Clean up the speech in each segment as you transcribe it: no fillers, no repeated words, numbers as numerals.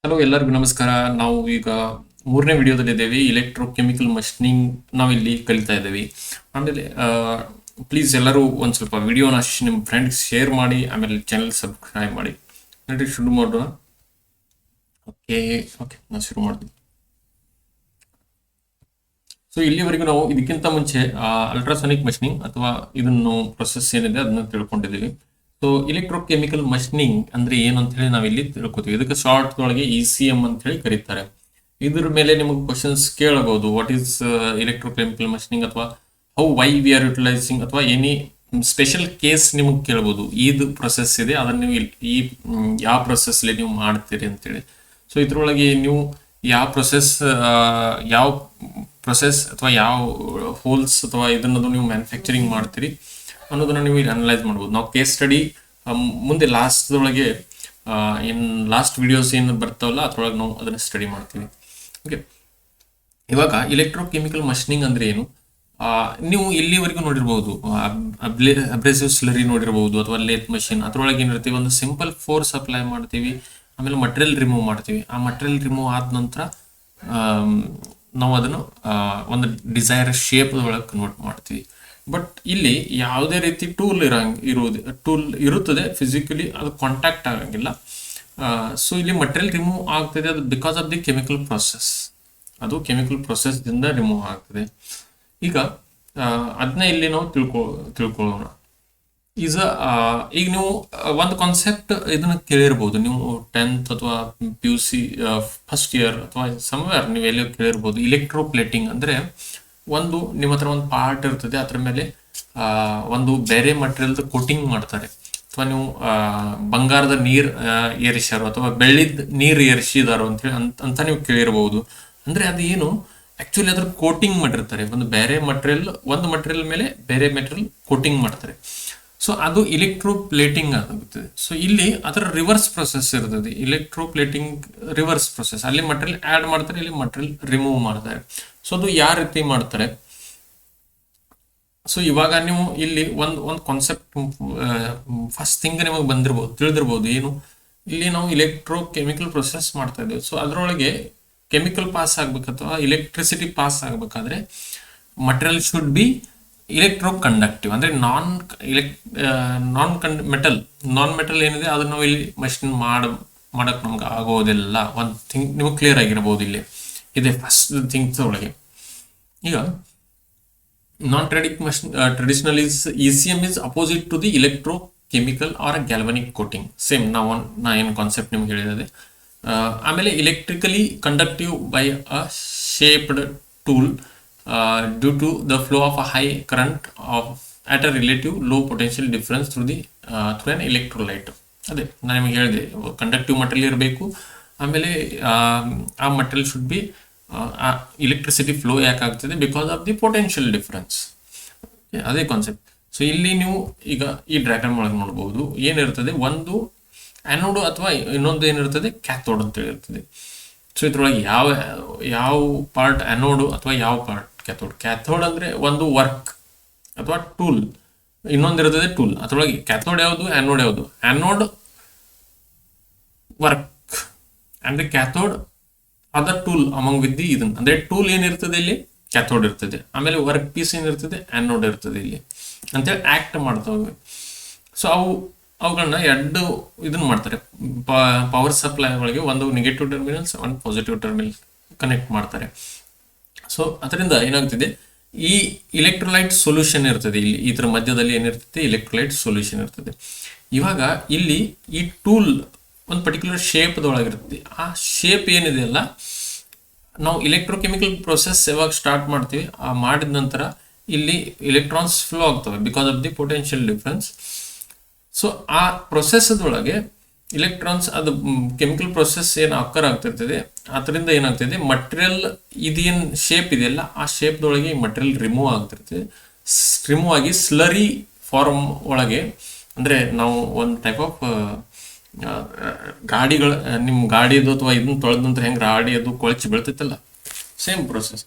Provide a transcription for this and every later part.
Hello ಎಲ್ಲರಿಗೂ ನಮಸ್ಕಾರ. ನಾವು ಈಗ ಮೂರನೇ ವಿಡಿಯೋದಲ್ಲಿ ಇದ್ದೇವೆ. ಇಲೆಕ್ಟ್ರೋಕೆಮಿಕಲ್ ಮಷಿನಿಂಗ್ ನಾವಿಲ್ಲಿ ಕಲಿತಾ ಇದ್ದೇವೆ. ಆಮೇಲೆ ಪ್ಲೀಸ್ ಎಲ್ಲರೂ ಒಂದು ಸ್ವಲ್ಪ ವಿಡಿಯೋನ ನಿಮ್ಮ ಫ್ರೆಂಡ್ಸ್ ಶೇರ್ ಮಾಡಿ, ಆಮೇಲೆ ಚಾನಲ್ ಸಬ್ಸ್ಕ್ರೈಬ್ ಮಾಡಿ. ನೋಡಿ ಶುರು ಮಾಡೋಣ. ಓಕೆ ಓಕೆ ನಾನು ಶುರು ಮಾಡ್ತೀನಿ. ಸೊ ಇಲ್ಲಿವರೆಗೂ ನಾವು ಇದಕ್ಕಿಂತ ಮುಂಚೆ ಅಲ್ಟ್ರಾಸಾನಿಕ್ ಮಷಿನಿಂಗ್ ಅಥವಾ ಇದನ್ನು ಪ್ರೊಸೆಸ್ ಏನಿದೆ ಅದನ್ನ ತಿಳ್ಕೊಂಡಿದ್ದೀವಿ. ಸೊ ಇಲೆಕ್ಟ್ರೋಕೆಮಿಕಲ್ ಮಷಿನಿಂಗ್ ಅಂದ್ರೆ ಏನು ಅಂತ ಹೇಳಿ ನಾವಿಲ್ಲಿ ತಿಳ್ಕೊತೀವಿ. ಇದಕ್ಕೆ ಶಾರ್ಟ್ ಒಳಗೆ ECM ಅಂತ ಹೇಳಿ ಕರೀತಾರೆ. ಇದ್ರ ಮೇಲೆ ನಿಮಗೆ ಕ್ವಶನ್ಸ್ ಕೇಳಬಹುದು. ವಾಟ್ ಈಸ್ ಇಲೆಕ್ಟ್ರೋಕೆಮಿಕಲ್ ಮಷಿನಿಂಗ್ ಅಥವಾ how why we are utilising ಅಥವಾ ಎನಿ ಸ್ಪೆಷಲ್ ಕೇಸ್ ನಿಮಗೆ ಕೇಳಬಹುದು. ಇದು ಪ್ರೊಸೆಸ್ ಇದೆ, ಅದನ್ನ ನೀವು ಈ ಯಾವ ಪ್ರೊಸೆಸ್ ನೀವು ಮಾಡ್ತೀರಿ ಅಂತೇಳಿ. ಸೊ ಇದ್ರೊಳಗೆ ನೀವು ಯಾವ ಪ್ರೊಸೆಸ್ ಅಥವಾ ಯಾವ ಹೋಲ್ಸ್ ಅಥವಾ ಇದನ್ನದು ನೀವು ಮ್ಯಾನುಫ್ಯಾಕ್ಚರಿಂಗ್ ಮಾಡ್ತೀರಿ ಅನ್ನೋದನ್ನ ನೀವು ಇಲ್ಲಿ ಅನಲೈಸ್ ಮಾಡ್ಬೋದು. ನಾವು ಕೇಸ್ ಸ್ಟಡಿ ಮುಂದೆ ಲಾಸ್ಟ್ ವಿಡಿಯೋಸ್ ಏನು ಬರ್ತಾವಲ್ಲ ಅದ್ರೊಳಗೆ ನಾವು ಅದನ್ನ ಸ್ಟಡಿ ಮಾಡ್ತೀವಿ. ಓಕೆ, ಇವಾಗ ಇಲೆಕ್ಟ್ರೋಕೆಮಿಕಲ್ ಮಷಿನಿಂಗ್ ಅಂದ್ರೆ ಏನು? ನೀವು ಇಲ್ಲಿವರೆಗೂ ನೋಡಿರ್ಬೋದು, ಅಬ್ರೇಸಿವ್ ಸ್ಲರಿ ನೋಡಿರ್ಬೋದು ಅಥವಾ ಲೇತ್ ಮಷಿನ್. ಅದ್ರೊಳಗೆ ಏನಿರ್ತೀವಿ, ಒಂದು ಸಿಂಪಲ್ ಫೋರ್ಸ್ ಅಪ್ಲೈ ಮಾಡ್ತೀವಿ, ಆಮೇಲೆ ಮಟೀರಿಯಲ್ ರಿಮೂವ್ ಮಾಡ್ತೀವಿ. ಆ ಮಟೀರಿಯಲ್ ರಿಮೂವ್ ಆದ ನಂತರ ನಾವು ಅದನ್ನು ಒಂದು ಡಿಸೈರ್ ಶೇಪ್ ಒಳಗೆ ಕನ್ವರ್ಟ್ ಮಾಡ್ತೀವಿ. ಬಟ್ ಇಲ್ಲಿ ಯಾವುದೇ ರೀತಿ ಟೂಲ್ ಇರುತ್ತದೆ, ಫಿಸಿಕಲಿ ಅದು ಕಾಂಟ್ಯಾಕ್ಟ್ ಆಗಂಗಿಲ್ಲ. ಸೊ ಇಲ್ಲಿ ಮಟೀರಿಯಲ್ ರಿಮೂವ್ ಆಗ್ತದೆ, ಅದು because of the chemical process. ಅದು ಕೆಮಿಕಲ್ ಪ್ರೊಸೆಸ್ ದಿಂದ ರಿಮೂವ್ ಆಗ್ತದೆ. ಈಗ ಅದನ್ನ ಇಲ್ಲಿ ನಾವು ತಿಳ್ಕೊಳ್ಳೋಣ. ಈಗ ನೀವು ಒಂದು ಕಾನ್ಸೆಪ್ಟ್ ಇದನ್ನ ಕೇಳಿರ್ಬೋದು, ನೀವು 10th ಅಥವಾ PUC ಫಸ್ಟ್ ಇಯರ್ ಅಥವಾ ಸಮ್ವೇರ್ ನೀವು ಎಲ್ಲಿ ಕೇಳಿರ್ಬೋದು. ಇಲೆಕ್ಟ್ರೋಪ್ಲೇಟಿಂಗ್ ಅಂದ್ರೆ ಒಂದು ನಿಮ್ಮ ಹತ್ರ ಒಂದು ಪಾರ್ಟ್ ಇರ್ತದೆ, ಅದ್ರ ಮೇಲೆ ಒಂದು ಬೇರೆ ಮಟೀರಿಯಲ್ ಕೋಟಿಂಗ್ ಮಾಡ್ತಾರೆ. ಅಥವಾ ನೀವು ಬಂಗಾರದ ನೀರ್ ಏರಿಸ್ಯಾರೋ ಅಥವಾ ಬೆಳ್ಳಿದ ನೀರ್ ಏರಿಸಿದಾರೋ ಅಂತ ನೀವು ಕೇಳಿರಬಹುದು. ಅಂದ್ರೆ ಅದು ಏನು, ಆಕ್ಚುಲಿ ಅದ್ರ ಕೋಟಿಂಗ್ ಮಾಡಿರ್ತಾರೆ. ಒಂದು ಮಟೀರಿಯಲ್ ಮೇಲೆ ಬೇರೆ ಮೆಟೀರಿಯಲ್ ಕೋಟಿಂಗ್ ಮಾಡ್ತಾರೆ. ಸೊ ಅದು ಇಲೆಕ್ಟ್ರೋಪ್ಲೇಟಿಂಗ್ ಆಗುತ್ತದೆ. ಸೊ ಇಲ್ಲಿ ಅದರ ರಿವರ್ಸ್ ಪ್ರೊಸೆಸ್ ಇರ್ತದೆ. ಇಲೆಕ್ಟ್ರೋಪ್ಲೇಟಿಂಗ್ ರಿವರ್ಸ್ ಪ್ರೊಸೆಸ್, ಅಲ್ಲಿ ಮಟೀರಿಯಲ್ ಆಡ್ ಮಾಡ್ತಾರೆ, ಇಲ್ಲಿ ಮಟೀರಿಯಲ್ ರಿಮೂವ್ ಮಾಡ್ತಾರೆ. ಸೊ ಅದು ಯಾವ ರೀತಿ ಮಾಡ್ತಾರೆ? ಸೊ ಇವಾಗ ನೀವು ಇಲ್ಲಿ ಒಂದು ಕಾನ್ಸೆಪ್ಟ್ ಫಸ್ಟ್ ಥಿಂಗ್ ನಿಮಗೆ ತಿಳಿದಿರ್ಬೋದು. ಏನು, ಇಲ್ಲಿ ನಾವು ಇಲೆಕ್ಟ್ರೋಕೆಮಿಕಲ್ ಪ್ರೊಸೆಸ್ ಮಾಡ್ತಾ ಇದ್ದೇವೆ. ಸೊ ಅದರೊಳಗೆ ಕೆಮಿಕಲ್ ಪಾಸ್ ಆಗ್ಬೇಕು ಅಥವಾ ಎಲೆಕ್ಟ್ರಿಸಿಟಿ ಪಾಸ್ ಆಗ್ಬೇಕಾದ್ರೆ material should be electro conductive. ಅಂದ್ರೆ ನಾನ್ ಮೆಟಲ್ ಏನಿದೆ ಅದನ್ನ ನಾವು ಇಲ್ಲಿ ಮಷಿನ್ ಮಾಡಕ್ ನಮ್ಗೆ ಆಗೋದಿಲ್ಲ. ಒಂದು ಥಿಂಗ್ ನಿಮಗೆ ಕ್ಲಿಯರ್ ಆಗಿರ್ಬೋದು ಇಲ್ಲಿ ಇದೆ ಫಸ್ಟ್ ಥಿಂಗ್ಸ್ ಒಳಗೆ. ಈಗ traditional ECM is opposite to the electrochemical or galvanic coating. Same ನಾ ಏನು ಕಾನ್ಸೆಪ್ಟ್ ನಿಮ್ಗೆ ಹೇಳಿದೆ. ಆಮೇಲೆ electrically conductive by a shaped tool due to the flow of a high current at a relative low potential difference through an electrolyte. ಅದೇ ನಾನು ನಿಮಗೆ ಹೇಳಿದೆ, conductive material ಇರಬೇಕು, ಆಮೇಲೆ ಆ material should be electricity flow ಯಾಕೆ ಆಗ್ತದೆ, because of the potential difference. ಅದೇ ಕಾನ್ಸೆಪ್ಟ್. ಸೊ ಇಲ್ಲಿ ನೀವು ಈಗ ಈ ಡ್ರಾಗನ್ ಒಳಗೆ ನೋಡಬಹುದು ಏನಿರ್ತದೆ, ಒಂದು ಆ್ಯನೋಡ್ ಅಥವಾ ಇನ್ನೊಂದು ಏನಿರ್ತದೆ ಕ್ಯಾಥೋಡ್ ಅಂತ ಹೇಳಿರ್ತದೆ. ಸೊ ಇದ್ರೊಳಗೆ ಯಾವ ಪಾರ್ಟ್ ಆ್ಯನೋಡ್ ಅಥವಾ ಯಾವ ಪಾರ್ಟ್ ಕ್ಯಾಥೋಡ್. ಕ್ಯಾಥೋಡ್ ಅಂದ್ರೆ ಒಂದು ವರ್ಕ್ ಅಥವಾ ಟೂಲ್, ಇನ್ನೊಂದಿರ್ತದೆ ಟೂಲ್. ಅದ್ರೊಳಗೆ ಕ್ಯಾಥೋಡ್ ಯಾವುದು, ಆ್ಯನೋಡ್ ಯಾವುದು? ಆ್ಯನೋಡ್ ವರ್ಕ್ ಅಂದ್ರೆ cathode other tool among with the ಇದನ್ನ. ಅಂದ್ರೆ ಟೂಲ್ ಏನಿರ್ತದೆ ಇಲ್ಲಿ ಕ್ಯಾಥೋಡ್ ಇರ್ತದೆ, ಆಮೇಲೆ ವರ್ಕ್ ಪೀಸ್ ಏನಿರ್ತದೆ ಆ್ಯನೋಡ್ ಇರ್ತದೆ ಇಲ್ಲಿ ಅಂತೇಳಿ ಆಕ್ಟ್ ಮಾಡ್ತವೆ. ಸೊ ಅವುಗಳನ್ನ ಎರಡು ಇದನ್ನ ಮಾಡ್ತಾರೆ. ಪವರ್ ಸಪ್ಲೈ ಒಳಗೆ ಒಂದು ನೆಗೆಟಿವ್ ಟರ್ಮಿನಲ್ಸ್, ಒಂದು ಪಾಸಿಟಿವ್ ಟರ್ಮಿನಲ್ ಕನೆಕ್ಟ್ ಮಾಡ್ತಾರೆ. ಸೊ ಅದರಿಂದ ಏನಾಗ್ತಿದೆ, ಈ ಇಲೆಕ್ಟ್ರೋಲೈಟ್ ಸೊಲ್ಯೂಷನ್ ಇರ್ತದೆ. ಇಲ್ಲಿ ಇದರ ಮಧ್ಯದಲ್ಲಿ ಏನಿರ್ತದೆ, ಇಲೆಕ್ಟ್ರೋಲೈಟ್ ಸೊಲ್ಯೂಷನ್ ಇರ್ತದೆ. ಇವಾಗ ಇಲ್ಲಿ ಈ ಟೂಲ್ ಒಂದು ಪರ್ಟಿಕ್ಯುಲರ್ ಶೇಪ್ದೊಳಗಿರ್ತದೆ. ಆ ಶೇಪ್ ಏನಿದೆ ಅಲ್ಲ, ನಾವು ಇಲೆಕ್ಟ್ರೋಕೆಮಿಕಲ್ ಪ್ರೊಸೆಸ್ ಯಾವಾಗ ಸ್ಟಾರ್ಟ್ ಮಾಡ್ತೀವಿ, ಆ ಮಾಡಿದ ನಂತರ ಇಲ್ಲಿ ಎಲೆಕ್ಟ್ರಾನ್ಸ್ ಫ್ಲೋ ಆಗ್ತವೆ because of the potential difference. So ಆ ಪ್ರೊಸೆಸ್ದೊಳಗೆ ಇಲೆಕ್ಟ್ರಾನ್ಸ್, ಅದು ಕೆಮಿಕಲ್ ಪ್ರೊಸೆಸ್ ಏನು ಅಕ್ಕರ್ ಆಗ್ತಿರ್ತದೆ, ಅದರಿಂದ ಏನಾಗ್ತದೆ, ಮಟೀರಿಯಲ್ ಇದೇನು ಶೇಪ್ ಇದೆಯಲ್ಲ ಆ ಶೇಪ್ದೊಳಗೆ ಈ ಮಟೀರಿಯಲ್ ರಿಮೂವ್ ಆಗ್ತಿರ್ತದೆ. ರಿಮೂವ್ ಆಗಿ ಸ್ಲರಿ ಫಾರ್ಮ್ ಒಳಗೆ, ಅಂದ್ರೆ ನಾವು ಒಂದು ಟೈಪ್ ಆಫ್ ನಿಮ್ಮ ಗಾಡಿದು ಅಥವಾ ಇದನ್ನ ತೊಳೆದ ನಂತರ ಹೆಂಗೆ ಗಾಡಿ ಅದು ಕೊಳಚಿ ಬೀಳ್ತೈತಲ್ಲ, ಸೇಮ್ ಪ್ರೊಸೆಸ್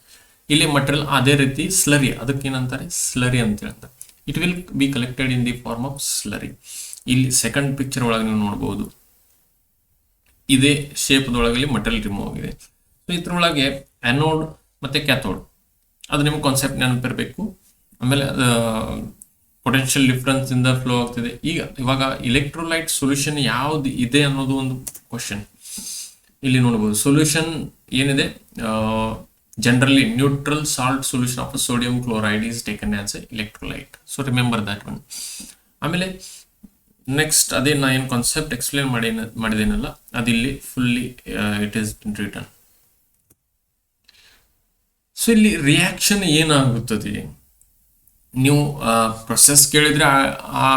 ಇಲ್ಲಿ ಮಟೀರಿಯಲ್ ಅದೇ ರೀತಿ ಸ್ಲರಿ, ಅದಕ್ಕೆ ಏನಂತಾರೆ ಸ್ಲರಿ ಅಂತ ಹೇಳ್ತಾರೆ. It will be collected in the form of slurry. ಇಲ್ಲಿ ಸೆಕೆಂಡ್ ಪಿಕ್ಚರ್ ಒಳಗೆ ನೀವು ನೋಡಬಹುದು, ಇದೇ ಶೇಪ್ದೊಳಗಲ್ಲಿ ಮಟೀರಿಯಲ್ ರಿಮೂವ್ ಆಗಿದೆ. ಸೊ ಇದ್ರೊಳಗೆ ಆ್ಯನೋಡ್ ಮತ್ತು ಕ್ಯಾಥೋಡ್ ಅದು ನಿಮ್ಗೆ ಕಾನ್ಸೆಪ್ಟ್ ನೆನಪಿರಬೇಕು. ಆಮೇಲೆ ಪೊಟೆನ್ಷಿಯಲ್ ಡಿಫ್ರೆನ್ಸ್ ಇಂದ ಫ್ಲೋ ಆಗ್ತಿದೆ. ಇವಾಗ ಇಲೆಕ್ಟ್ರೋಲೈಟ್ ಸೊಲ್ಯೂಷನ್ ಯಾವ್ದು ಇದೆ ಅನ್ನೋದು ಒಂದು ಕ್ವಶನ್ ಇಲ್ಲಿ ನೋಡ್ಬೋದು. ಸೊಲ್ಯೂಷನ್ ಏನಿದೆ, generally neutral salt solution of sodium chloride is taken as a electrolyte. So remember that one. ಆಮೇಲೆ ನೆಕ್ಸ್ಟ್ ಅದೇ ನಾ ಏನು ಕಾನ್ಸೆಪ್ಟ್ ಎಕ್ಸ್ಪ್ಲೇನ್ ಮಾಡಿದೇನಲ್ಲ ಅದಿಲ್ಲಿ fully it is return. So ಇಲ್ಲಿ ರಿಯಾಕ್ಷನ್ ಏನಾಗುತ್ತದೆ, ನೀವು ಪ್ರೊಸೆಸ್ ಕೇಳಿದ್ರೆ ಆ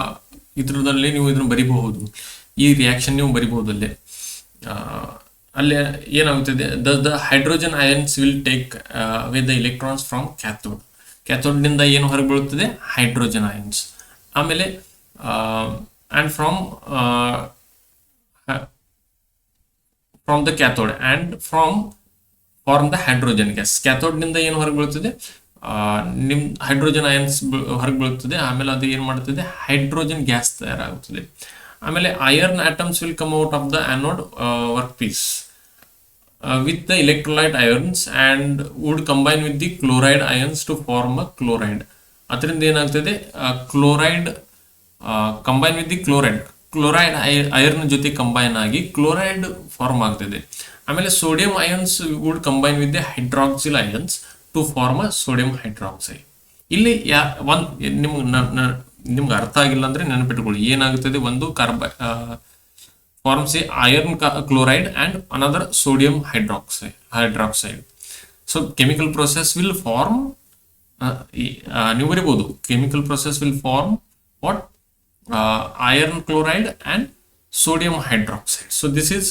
ಇದ್ರದಲ್ಲಿ ನೀವು ಇದನ್ನು ಬರಿಬಹುದು, ಈ ರಿಯಾಕ್ಷನ್ ನೀವು ಬರಿಬಹುದು. ಅಲ್ಲೇ ಏನಾಗುತ್ತದೆ, the hydrogen ions will take away the electrons from cathode. ಕ್ಯಾಥೋಡ್ನಿಂದ ಏನು ಹೊರಗೆ ಬೀಳುತ್ತದೆ, ಹೈಡ್ರೋಜನ್ ಅಯನ್ಸ್. ಆಮೇಲೆ and from the cathode and form the hydrogen gas. cathode ನಿಂದ ಏನು ಹೊರಗೆ ಬೀಳುತ್ತದೆ, ನಿಮ್ ಹೈಡ್ರೋಜನ್ ಅಯನ್ಸ್ ಹೊರಗೆ ಬೀಳುತ್ತದೆ. ಆಮೇಲೆ ಅದು ಏನು ಮಾಡುತ್ತದೆ, ಹೈಡ್ರೋಜನ್ ಗ್ಯಾಸ್ ತಯಾರಾಗುತ್ತದೆ. ಆಮೇಲೆ iron atoms will come out of the anode work piece with the electrolyte ions and would combine with the chloride ions to form a chloride. ಅದರಿಂದ ಏನಾಗ್ತದೆ, chloride combine with the chloride iron ಜೊತೆ combine ಆಗಿ chloride form ಆಗ್ತದೆ. ಆಮೇಲೆ sodium ions would combine with the hydroxyl ions to form a sodium hydroxide. ಇಲ್ಲಿ ನಿಮ್ಗೆ ಅರ್ಥ ಆಗಿಲ್ಲ ಅಂದ್ರೆ ನೆನಪಿಟ್ಕೊಳ್ಳಿ, ಏನಾಗುತ್ತದೆ, ಒಂದು forms a iron chloride and another sodium hydroxide. So chemical process will form, ನೀವು ಬರೀಬಹುದು, chemical process will form what iron chloride and sodium hydroxide. So this is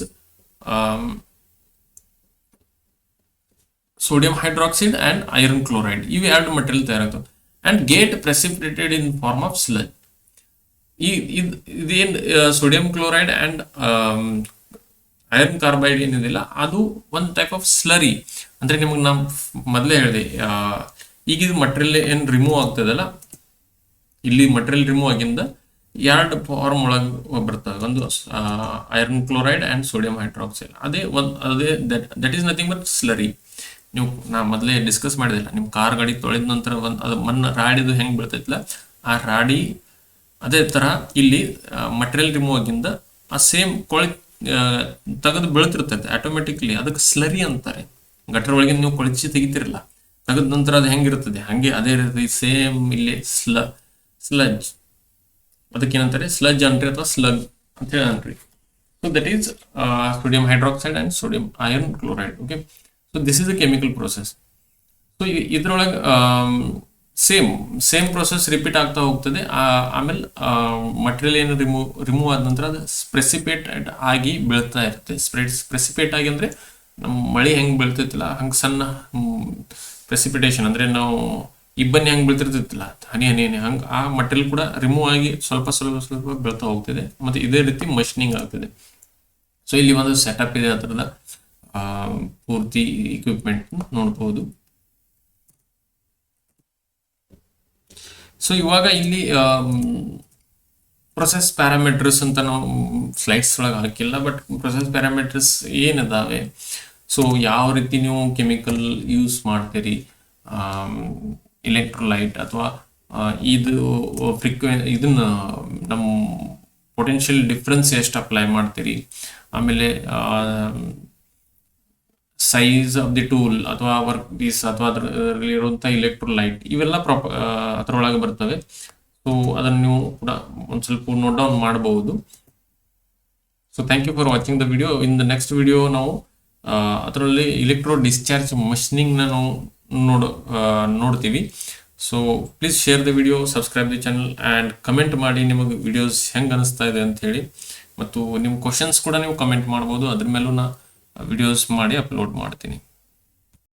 sodium hydroxide and iron chloride. ಇವು ಎರಡು material ತಯಾರಾಗ್ತವೆ and get precipitated in form of sludge. ಇದೇನು sodium chloride and iron carbide ಏನಿದೆಯಲ್ಲ ಅದು ಒಂದು type of slurry. ಅಂದ್ರೆ ನಿಮಗೆ ನಾವು ಮೊದಲೇ ಹೇಳಿದೆ, ಈಗ ಇದು ಮಟೀರಿಯಲ್ ಏನು ರಿಮೂವ್ ಆಗ್ತದಲ್ಲ, ಇಲ್ಲಿ ಮಟೀರಿಯಲ್ ರಿಮೂವ್ ಆಗಿಂದ ಎರಡು ಫಾರ್ಮ್ ಒಳಗೆ ಬರ್ತದೆ, ಒಂದು iron chloride and sodium hydroxide. ಅದೇ that is nothing but slurry. ನೀವು ನಾ ಮೊದಲೇ ಡಿಸ್ಕಸ್ ಮಾಡಿದಿಲ್ಲ, ನಿಮ್ಮ ಕಾರ್ ಗಾಡಿ ತೊಳೆದ ನಂತರ ಅದು ಮಣ್ಣು ರಾಡಿದು ಹೆಂಗೆ ಬೀಳ್ತೈತಿಲ್ಲ, ಆ ರಾಡಿ ಅದೇ ಥರ ಇಲ್ಲಿ ಮಟೀರಿಯಲ್ ರಿಮೂವ್ ಆಗಿಂದ ಆ ಸೇಮ್ ತೆಗೆದು ಬೀಳ್ತಿರ್ತೈತೆ ಆಟೋಮೆಟಿಕ್ಲಿ, ಅದಕ್ಕೆ ಸ್ಲರಿ ಅಂತಾರೆ. ಗಟರ್ ಒಳಗೆ ನೀವು ಕೊಳಚಿ ತೆಗಿತಿರಲ್ಲ, ತೆಗೆದ ನಂತರ ಅದು ಹೆಂಗಿರ್ತದೆ ಹಂಗೆ ಅದೇ ರೀತಿ ಸೇಮ್ ಇಲ್ಲಿ ಸ್ಲಜ್, ಅದಕ್ಕೇನಂತಾರೆ ಸ್ಲಜ್ ಅನ್ರಿ ಅಥವಾ ಸ್ಲಗ್ ಅಂತ ಹೇಳಿ ಅನ್ರಿ. So that is sodium hydroxide and sodium iron chloride. Okay, so this is a chemical process. So ಇದ್ರೊಳಗೆ ಸೇಮ್ ಪ್ರೊಸೆಸ್ ರಿಪೀಟ್ ಆಗ್ತಾ ಹೋಗ್ತದೆ. ಆಮೇಲೆ ಮಟೀರಿಯಲ್ ಏನು ರಿಮೂವ್ ಆದ ನಂತರ ಅದು ಪ್ರೆಸಿಪೇಟೆಡ್ ಆಗಿ ಬೀಳ್ತಾ ಇರುತ್ತೆ. ಪ್ರೆಸಿಪೇಟ್ ಆಗಿ ಅಂದ್ರೆ ನಮ್ಮ ಮಳೆ ಹೆಂಗೆ ಬೀಳ್ತೈತಿಲ್ಲ ಹಂಗೆ ಸಣ್ಣ ಪ್ರೆಸಿಪಿಟೇಷನ್, ಅಂದ್ರೆ ನಾವು ಇಬ್ಬನಿ ಹೆಂಗೆ ಬೀಳ್ತಿರ್ತಿಲ್ಲ ಹನಿ ಹಂಗೆ ಆ ಮಟೀರಿಯಲ್ ಕೂಡ ರಿಮೂವ್ ಆಗಿ ಸ್ವಲ್ಪ ಬೀಳ್ತಾ ಹೋಗ್ತಿದೆ. ಮತ್ತೆ ಇದೇ ರೀತಿ ಮಷಿನಿಂಗ್ ಆಗ್ತಿದೆ. ಸೊ ಇಲ್ಲಿ ಒಂದು ಸೆಟಪ್ ಇದೆ, ಅದರದ ಪೂರ್ತಿ ಇಕ್ವಿಪ್ಮೆಂಟ್ ನೋಡ್ಬೋದು. ಸೊ ಇವಾಗ ಇಲ್ಲಿ ಪ್ರೊಸೆಸ್ ಪ್ಯಾರಾಮೀಟರ್ಸ್ ಅಂತ ನಾವು ಸ್ಲೈಡ್ಸ್ ಒಳಗೆ ಹಾಕಿಲ್ಲ, ಬಟ್ ಪ್ರೊಸೆಸ್ ಪ್ಯಾರಾಮೀಟರ್ಸ್ ಏನಿದಾವೆ, ಸೊ ಯಾವ ರೀತಿ ನೀವು ಕೆಮಿಕಲ್ ಯೂಸ್ ಮಾಡ್ತೀರಿ, ಇಲೆಕ್ಟ್ರೋಲೈಟ್ ಅಥವಾ ಇದನ್ನ ನಮ್ಮ ಪೊಟೆನ್ಷಿಯಲ್ ಡಿಫ್ರೆನ್ಸ್ ಎಷ್ಟು ಅಪ್ಲೈ ಮಾಡ್ತೀರಿ, ಆಮೇಲೆ ಸೈಜ್ ಆಫ್ ದಿ ಟೂಲ್ ಅಥವಾ ವರ್ಕ್ ಪೀಸ್ ಅಥವಾ ಅದರಲ್ಲಿರುವಂಥ ಇಲೆಕ್ಟ್ರೋಲೈಟ್ ಇವೆಲ್ಲ ಅದರೊಳಗೆ ಬರ್ತವೆ. ಸೊ ಅದನ್ನು ನೀವು ಕೂಡ ಒಂದು ಸ್ವಲ್ಪ ನೋಟ್ ಡೌನ್ ಮಾಡಬಹುದು. So thank you for watching the video. In the next video ನಾವು ಅದರಲ್ಲಿ ಎಲೆಕ್ಟ್ರೋ ಡಿಸ್ಚಾರ್ಜ್ ಮಷಿನಿಂಗ್ನ ನಾವು ನೋಡ್ತೀವಿ. So please share the video, subscribe the channel and comment ಮಾಡಿ ನಿಮಗೆ ವಿಡಿಯೋಸ್ ಹೆಂಗೆ ಅನಿಸ್ತಾ ಇದೆ ಅಂತ ಹೇಳಿ. ಮತ್ತು ನಿಮ್ಮ ಕ್ವಶನ್ಸ್ ಕೂಡ ನೀವು ಕಮೆಂಟ್ ಮಾಡ್ಬೋದು, ಅದ್ರ ಮೇಲೂ ನಾ ವಿಡಿಯೋಸ್ ಮಾಡಿ ಅಪ್ಲೋಡ್ ಮಾಡ್ತೀನಿ.